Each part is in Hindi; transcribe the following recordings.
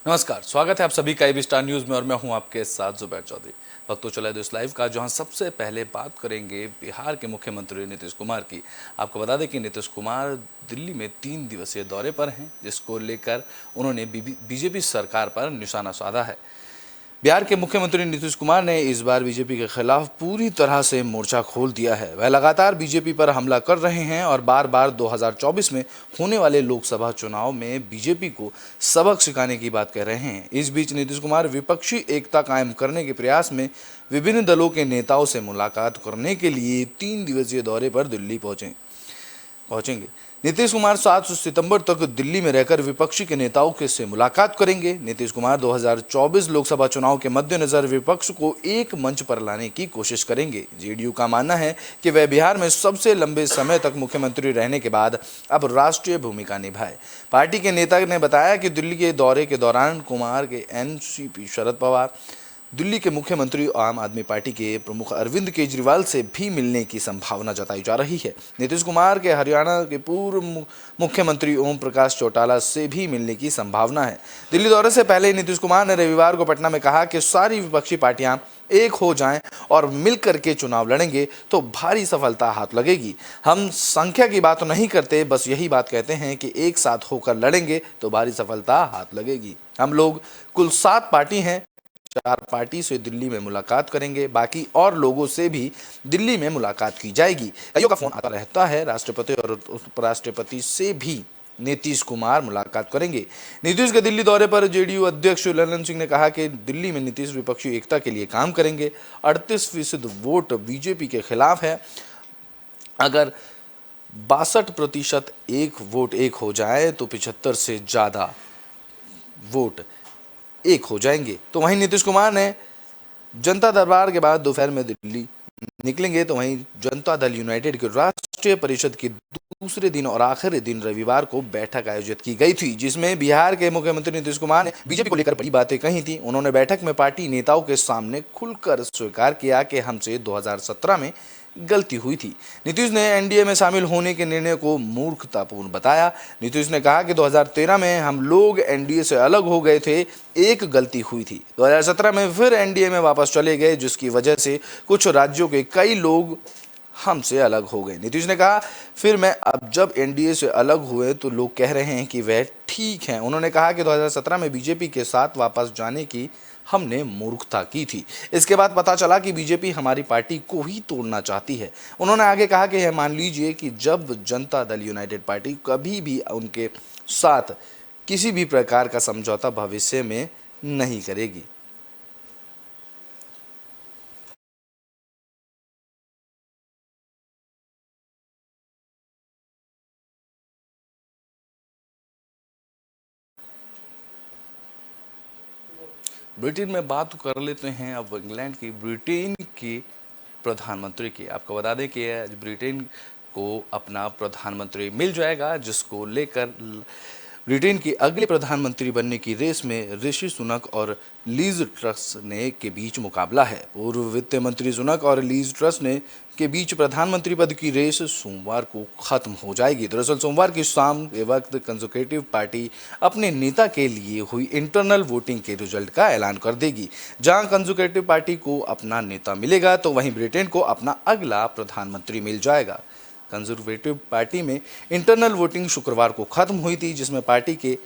नमस्कार, स्वागत है आप सभी का एबी स्टार न्यूज में और मैं हूं आपके साथ जुबैर चौधरी। वक्त तो चला देश लाइव का, जहां सबसे पहले बात करेंगे बिहार के मुख्यमंत्री नीतीश कुमार की। आपको बता दें कि नीतीश कुमार दिल्ली में 3 दिवसीय दौरे पर हैं, जिसको लेकर उन्होंने बीजेपी सरकार पर निशाना साधा है। बिहार के मुख्यमंत्री नीतीश कुमार ने इस बार बीजेपी के खिलाफ पूरी तरह से मोर्चा खोल दिया है। वह लगातार बीजेपी पर हमला कर रहे हैं और बार बार 2024 में होने वाले लोकसभा चुनाव में बीजेपी को सबक सिखाने की बात कह रहे हैं। इस बीच नीतीश कुमार विपक्षी एकता कायम करने के प्रयास में विभिन्न दलों के नेताओं से मुलाकात करने के लिए 3 दिवसीय दौरे पर दिल्ली पहुंचेंगे। नीतीश कुमार 7 सितंबर तक दिल्ली में रहकर विपक्षी के नेताओं के से मुलाकात करेंगे। नीतीश कुमार 2024 लोकसभा चुनाव के मद्देनजर विपक्ष को एक मंच पर लाने की कोशिश करेंगे। जेडीयू का मानना है कि वह बिहार में सबसे लंबे समय तक मुख्यमंत्री रहने के बाद अब राष्ट्रीय भूमिका निभाए। पार्टी के नेता ने बताया कि दिल्ली के दौरे के दौरान कुमार के एनसीपी शरद पवार, दिल्ली के मुख्यमंत्री और आम आदमी पार्टी के प्रमुख अरविंद केजरीवाल से भी मिलने की संभावना जताई जा रही है। नीतीश कुमार के हरियाणा के पूर्व मुख्यमंत्री ओम प्रकाश चौटाला से भी मिलने की संभावना है। दिल्ली दौरे से पहले नीतीश कुमार ने रविवार को पटना में कहा कि सारी विपक्षी पार्टियां एक हो जाएं और मिलकर के चुनाव लड़ेंगे तो भारी सफलता हाथ लगेगी। हम संख्या की बात नहीं करते, बस यही बात कहते हैं कि एक साथ होकर लड़ेंगे तो भारी सफलता हाथ लगेगी। हम लोग कुल 7 पार्टी हैं, 4 पार्टी से दिल्ली में मुलाकात करेंगे, बाकी और लोगों से भी दिल्ली में मुलाकात की जाएगी। कईयों का फोन आता रहता है। राष्ट्रपति और उपराष्ट्रपति से भी नीतीश कुमार मुलाकात करेंगे। नीतीश के दिल्ली दौरे पर जेडीयू अध्यक्ष ललन सिंह ने कहा कि दिल्ली में नीतीश विपक्षी एकता के लिए काम करेंगे। 38% वोट बीजेपी के खिलाफ है। अगर 62% एक वोट एक हो जाए तो 75 से ज़्यादा वोट एक हो जाएंगे। तो वहीं नीतीश कुमार ने जनता दरबार के बाद दोपहर में दिल्ली निकलेंगे। तो वहीं जनता दल यूनाइटेड की राष्ट्रीय परिषद के दूसरे दिन और आखिरी दिन रविवार को बैठक आयोजित की गई थी, जिसमें बिहार के मुख्यमंत्री नीतीश कुमार ने बीजेपी को लेकर बड़ी बातें कही थी। उन्होंने बैठक में पार्टी नेताओं के सामने खुलकर स्वीकार किया कि हमसे 2017 में गलती हुई थी। नीतीश ने एनडीए में शामिल होने के निर्णय को मूर्खतापूर्ण बताया। नीतीश ने कहा कि 2013 में हम लोग एनडीए से अलग हो गए थे, एक गलती हुई थी। 2017 में फिर एनडीए में वापस चले गए, जिसकी वजह से कुछ राज्यों के कई लोग हमसे अलग हो गए। नीतीश ने कहा, फिर मैं अब जब एनडीए से अलग हुए तो लोग कह रहे हैं कि वह ठीक हैं। उन्होंने कहा कि 2017 में बीजेपी के साथ वापस जाने की हमने मूर्खता की थी। इसके बाद पता चला कि बीजेपी हमारी पार्टी को ही तोड़ना चाहती है। उन्होंने आगे कहा कि यह मान लीजिए कि जब जनता दल यूनाइटेड पार्टी कभी भी उनके साथ किसी भी प्रकार का समझौता भविष्य में नहीं करेगी। ब्रिटेन में बात कर लेते हैं अब इंग्लैंड की। ब्रिटेन के प्रधानमंत्री की आपको बता दें कि आज ब्रिटेन को अपना प्रधानमंत्री मिल जाएगा, जिसको लेकर ब्रिटेन की अगले प्रधानमंत्री बनने की रेस में ऋषि सुनक और लीज ट्रस ने के बीच मुकाबला है। पूर्व वित्त मंत्री सुनक और लीज ट्रस ने के बीच प्रधानमंत्री पद की रेस सोमवार को खत्म हो जाएगी। दरअसल सोमवार की शाम के वक्त कंजर्वेटिव पार्टी अपने नेता के लिए हुई इंटरनल वोटिंग के रिजल्ट का ऐलान कर देगी। जहां कंजर्वेटिव पार्टी को अपना नेता मिलेगा तो वहीं ब्रिटेन को अपना अगला प्रधानमंत्री मिल जाएगा। कंजर्वेटिव पार्टी में इंटरनल वोटिंग शुक्रवार को खत्म हुई थी, जिसमें पार्टी के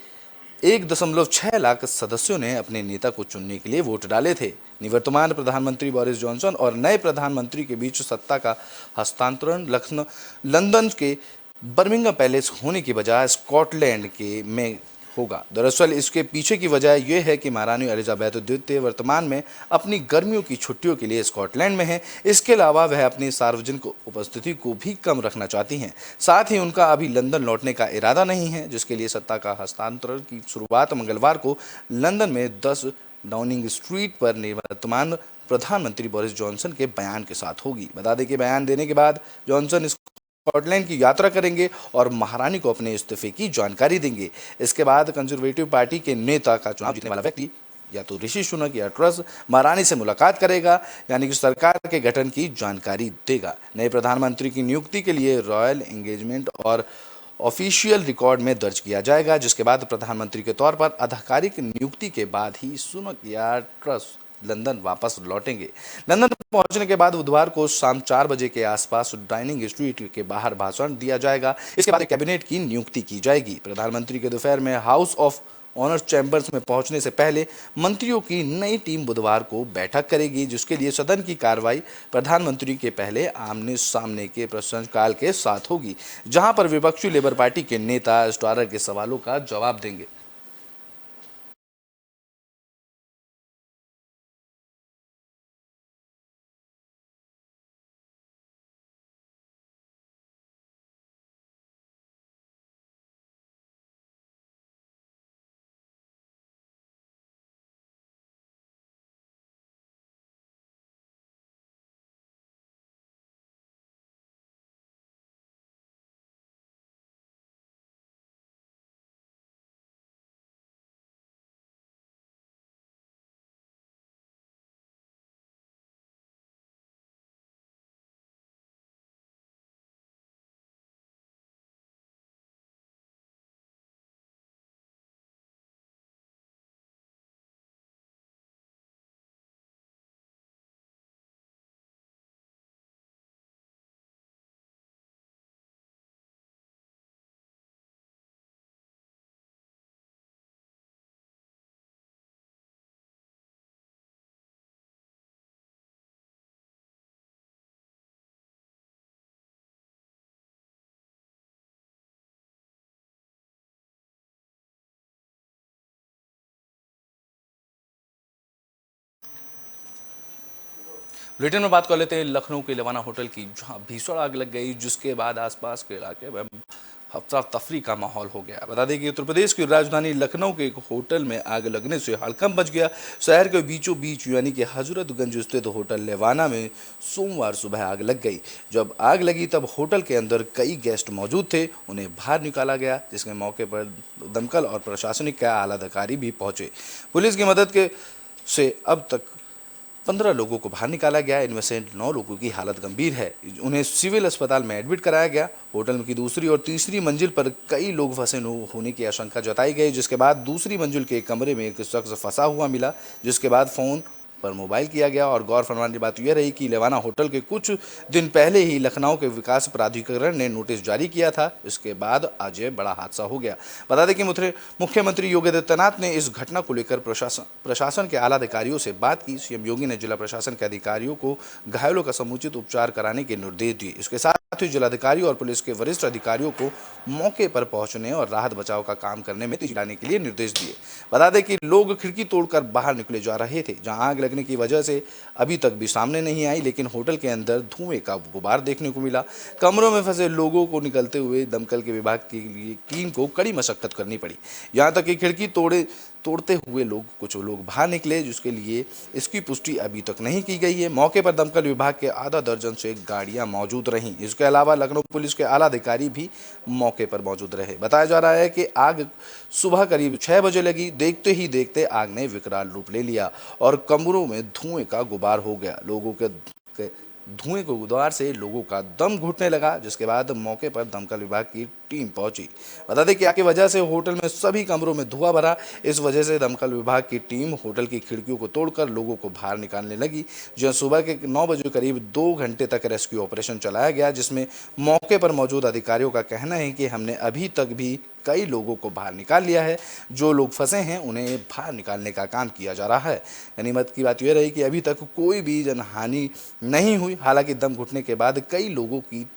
1.6 लाख सदस्यों ने अपने नेता को चुनने के लिए वोट डाले थे। निवर्तमान प्रधानमंत्री बोरिस जॉनसन और नए प्रधानमंत्री के बीच सत्ता का हस्तांतरण लंदन के बर्मिंघम पैलेस होने की बजाय स्कॉटलैंड के में होगा। दरअसल इसके पीछे की वजह यह है कि महारानी एलिजाबेथ द्वितीय वर्तमान में अपनी गर्मियों की छुट्टियों के लिए स्कॉटलैंड में हैं। इसके अलावा वह अपनी सार्वजनिक उपस्थिति को भी कम रखना चाहती हैं। साथ ही उनका अभी लंदन लौटने का इरादा नहीं है, जिसके लिए सत्ता का हस्तांतरण की शुरुआत मंगलवार को लंदन में 10 डाउनिंग स्ट्रीट पर निवर्तमान प्रधानमंत्री बोरिस जॉनसन के बयान के साथ होगी। बता दें कि बयान देने के बाद जॉनसन स्कॉटलैंड की यात्रा करेंगे और महारानी को अपने इस्तीफे की जानकारी देंगे। इसके बाद कंजर्वेटिव पार्टी के नेता का चुनाव जीतने वाला व्यक्ति या तो ऋषि सुनक या ट्रस महारानी से मुलाकात करेगा, यानी कि सरकार के गठन की जानकारी देगा। नए प्रधानमंत्री की नियुक्ति के लिए रॉयल एंगेजमेंट और ऑफिशियल रिकॉर्ड में दर्ज किया जाएगा, जिसके बाद प्रधानमंत्री के तौर पर आधिकारिक नियुक्ति के बाद ही सुनक या ट्रस लंदन वापस लौटेंगे। लंदन पहुंचने के बाद बुधवार को शाम 4 बजे के आसपास डाइनिंग स्ट्रीट के बाहर भाषण दिया जाएगा। इसके बाद कैबिनेट की नियुक्ति की जाएगी। प्रधानमंत्री के दोपहर में हाउस ऑफ ऑनर चैम्बर्स में पहुंचने से पहले मंत्रियों की नई टीम बुधवार को बैठक करेगी, जिसके लिए सदन की कार्रवाई प्रधानमंत्री के पहले आमने सामने के प्रश्नकाल के साथ होगी, जहां पर विपक्षी लेबर पार्टी के नेता स्टारर के सवालों का जवाब देंगे। ब्रिटेन में बात कर लेते हैं लखनऊ के लवाना होटल की, जहां भीषण आग लग गई, जिसके बाद आसपास के इलाके में हफ्ता तफरी का माहौल हो गया। बता दें कि उत्तर प्रदेश की राजधानी लखनऊ के एक होटल में आग लगने से हड़कंप मच गया। शहर के बीचों बीच यानी कि हजरतगंज स्थित होटल लेवाना में सोमवार सुबह आग लग गई। जब आग लगी तब होटल के अंदर कई गेस्ट मौजूद थे, उन्हें बाहर निकाला गया, जिसके मौके पर दमकल और प्रशासनिक के आला अधिकारी भी पहुंचे। पुलिस की मदद के से अब तक 15 लोगों को बाहर निकाला गया। इनमें से 9 लोगों की हालत गंभीर है, उन्हें सिविल अस्पताल में एडमिट कराया गया। होटल की दूसरी और तीसरी मंजिल पर कई लोग फंसे होने की आशंका जताई गई, जिसके बाद दूसरी मंजिल के एक कमरे में एक शख्स फंसा हुआ मिला, जिसके बाद फोन पर मोबाइल किया गया। और गौर फरमाने की बात यह रही कि लेवाना होटल के कुछ दिन पहले ही लखनऊ के विकास प्राधिकरण ने नोटिस जारी किया था। इसके बाद आज यह बड़ा हादसा हो गया। बता दें कि मुख्यमंत्री योगी आदित्यनाथ ने इस घटना को लेकर प्रशासन के आला अधिकारियों से बात की। सीएम योगी ने जिला प्रशासन के अधिकारियों को घायलों का समुचित उपचार कराने के निर्देश दिए। इसके साथ ही जिलाधिकारी और पुलिस के वरिष्ठ अधिकारियों को मौके पर पहुंचने और राहत बचाव का काम करने में तेजी लाने के लिए निर्देश दिए। बता दें कि लोग खिड़की तोड़कर बाहर निकले जा रहे थे, जहां आग लगने की वजह से अभी तक भी सामने नहीं आई, लेकिन होटल के अंदर धुएं का गुबार देखने को मिला। कमरों में फंसे लोगों को निकलते हुए दमकल के विभाग के लिए टीम को कड़ी मशक्कत करनी पड़ी। यहां तक कि खिड़की तोड़ते हुए कुछ लोग बाहर निकले, जिसके लिए इसकी पुष्टि अभी तक नहीं की गई है। मौके पर दमकल विभाग के आधा दर्जन से गाड़ियां मौजूद रहीं। इसके अलावा लखनऊ पुलिस के आला अधिकारी भी मौके पर मौजूद रहे। बताया जा रहा है कि आग सुबह करीब 6 बजे लगी। देखते ही देखते आग ने विकराल रूप ले लिया और कमरों में धुएं का गुबार हो गया। धुएं के गुबार से लोगों का दम घुटने लगा, जिसके बाद मौके पर दमकल विभाग की टीम पहुंची। बता दें कि आग की वजह से होटल में सभी कमरों में धुआं भरा। इस वजह से दमकल विभाग की टीम होटल की खिड़कियों को तोड़कर लोगों को बाहर निकालने लगी। जहां सुबह के 9 बजे करीब 2 घंटे तक रेस्क्यू ऑपरेशन चलाया गया, जिसमें मौके पर मौजूद अधिकारियों का कहना है कि हमने अभी तक भी कई लोगों को बाहर निकाल लिया है। जो लोग फंसे हैं उन्हें बाहर निकालने का काम किया जा रहा है। गनीमत की बात यह रही कि अभी तक कोई भी जनहानि नहीं हुई। हालांकि दम घुटने के बाद कई लोगों की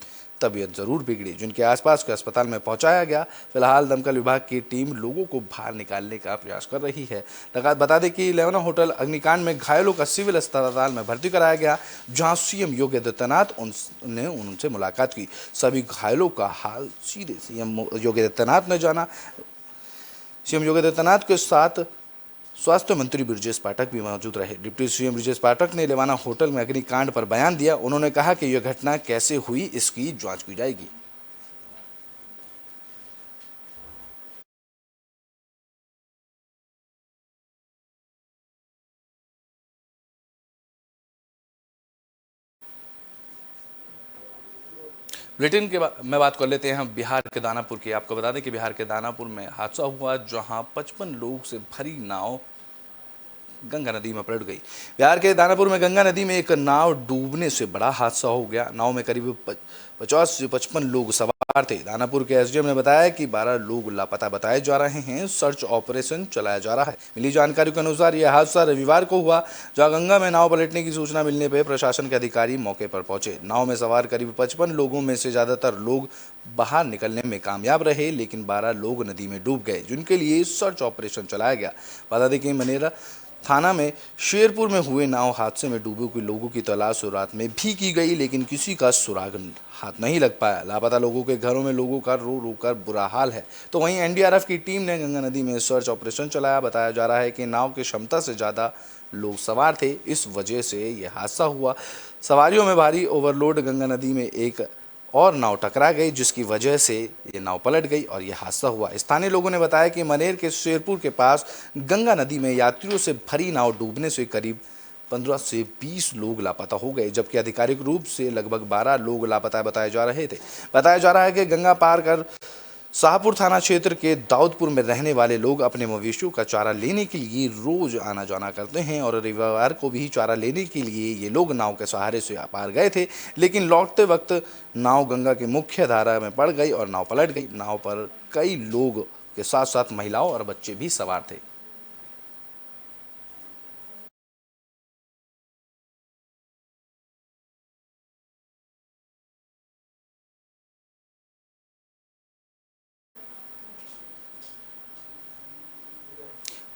तबीयत जरूर बिगड़ी, जिनके आसपास के अस्पताल में पहुंचाया गया। फिलहाल दमकल विभाग की टीम लोगों को बाहर निकालने का प्रयास कर रही है। बता दें कि लेवाना होटल अग्निकांड में घायलों का सिविल अस्पताल में भर्ती कराया गया, जहां सीएम योगी आदित्यनाथ ने उनसे मुलाकात की। सभी घायलों का हाल सीधे सीएम योगी आदित्यनाथ ने जाना। सीएम योगी आदित्यनाथ के साथ स्वास्थ्य मंत्री ब्रजेश पाठक भी मौजूद रहे। डिप्टी सीएम ब्रजेश पाठक ने लेवाना होटल में अग्निकांड पर बयान दिया। उन्होंने कहा कि यह घटना कैसे हुई, इसकी जांच की जाएगी। बुलेटिन के में बात कर लेते हैं हम बिहार के दानापुर की। आपको बता दें कि बिहार के दानापुर में हादसा हुआ जहां 55 लोग से भरी नाव गंगा नदी में पलट गई। बिहार के दानापुर में गंगा नदी में एक नाव डूबने से बड़ा हादसा हो गया। नाव में करीब 50 से 55 लोग सवार थे। दानापुर के एसडीएम ने बताया कि 12 लोग लापता बताए जा रहे हैं। सर्च ऑपरेशन चलाया जा रहा है। मिली जानकारी के अनुसार यह हादसा रविवार को हुआ, जहां गंगा में नाव पलटने की सूचना मिलने पर प्रशासन के अधिकारी मौके पर पहुंचे। नाव में सवार करीब 55 लोगों में से ज्यादातर लोग बाहर निकलने में कामयाब रहे, लेकिन 12 लोग नदी में डूब गए, जिनके लिए सर्च ऑपरेशन चलाया गया। बता दें कि मनेरा थाना में शेरपुर में हुए नाव हादसे में डूबे हुए लोगों की तलाश रात में भी की गई, लेकिन किसी का सुराग हाथ नहीं लग पाया। लापता लोगों के घरों में लोगों का रो रो कर बुरा हाल है। तो वहीं एनडीआरएफ की टीम ने गंगा नदी में सर्च ऑपरेशन चलाया। बताया जा रहा है कि नाव की क्षमता से ज़्यादा लोग सवार थे, इस वजह से यह हादसा हुआ। सवारियों में भारी ओवरलोड गंगा नदी में एक और नाव टकरा गई, जिसकी वजह से ये नाव पलट गई और यह हादसा हुआ। स्थानीय लोगों ने बताया कि मनेर के शेरपुर के पास गंगा नदी में यात्रियों से भरी नाव डूबने से करीब 15 से 20 लोग लापता हो गए, जबकि आधिकारिक रूप से लगभग 12 लोग लापता बताए जा रहे थे। बताया जा रहा है कि गंगा पार कर शाहपुर थाना क्षेत्र के दाऊदपुर में रहने वाले लोग अपने मवेशियों का चारा लेने के लिए रोज आना जाना करते हैं और रविवार को भी चारा लेने के लिए ये लोग नाव के सहारे से पार गए थे, लेकिन लौटते वक्त नाव गंगा की मुख्य धारा में पड़ गई और नाव पलट गई। नाव पर कई लोग के साथ साथ महिलाओं और बच्चे भी सवार थे।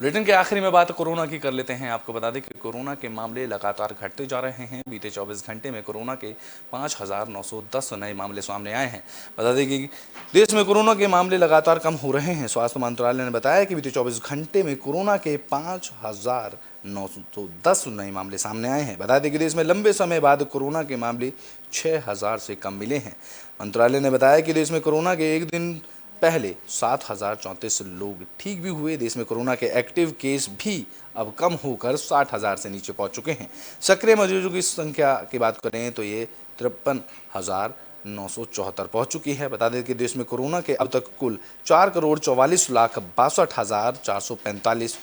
बुलेटिन के आखिरी में बात कोरोना की कर लेते हैं। आपको बता दें कि कोरोना के मामले लगातार घटते जा रहे हैं। बीते 24 घंटे में कोरोना के 5,910 नए मामले सामने आए हैं। बता दें कि देश में कोरोना के मामले लगातार कम हो रहे हैं। स्वास्थ्य मंत्रालय ने बताया कि बीते 24 घंटे में कोरोना के 5,910 नए मामले सामने आए हैं। बता दें कि देश में लंबे समय बाद कोरोना के मामले 6,000 से कम मिले हैं। मंत्रालय ने बताया कि देश में कोरोना के एक दिन पहले 7,034 लोग ठीक भी हुए। देश में कोरोना के एक्टिव केस भी अब कम होकर 60,000 से नीचे पहुंच चुके हैं। सक्रिय मरीजों की संख्या की बात करें तो ये 53,974 पहुंच चुकी है। बता दें कि देश में कोरोना के अब तक कुल 4,44,62,445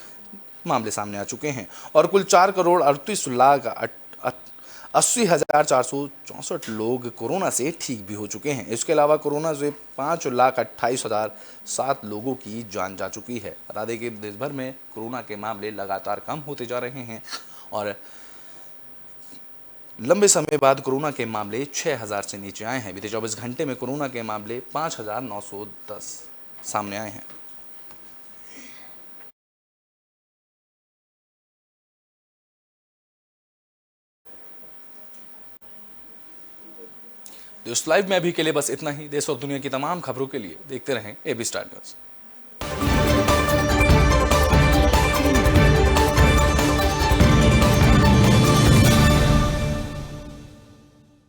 मामले सामने आ चुके हैं और कुल 4,38,80,464 लोग कोरोना से ठीक भी हो चुके हैं। इसके अलावा कोरोना से 5,28,007 लोगों की जान जा चुकी है। बता दें कि देश भर में कोरोना के मामले लगातार कम होते जा रहे हैं और लंबे समय बाद कोरोना के मामले 6,000 से नीचे आए हैं। बीते 24 घंटे में कोरोना के मामले 5,910 सामने आए हैं। दोस्त लाइव में अभी के लिए बस इतना ही। देश और दुनिया की तमाम खबरों के लिए देखते रहें एबी स्टार न्यूज़।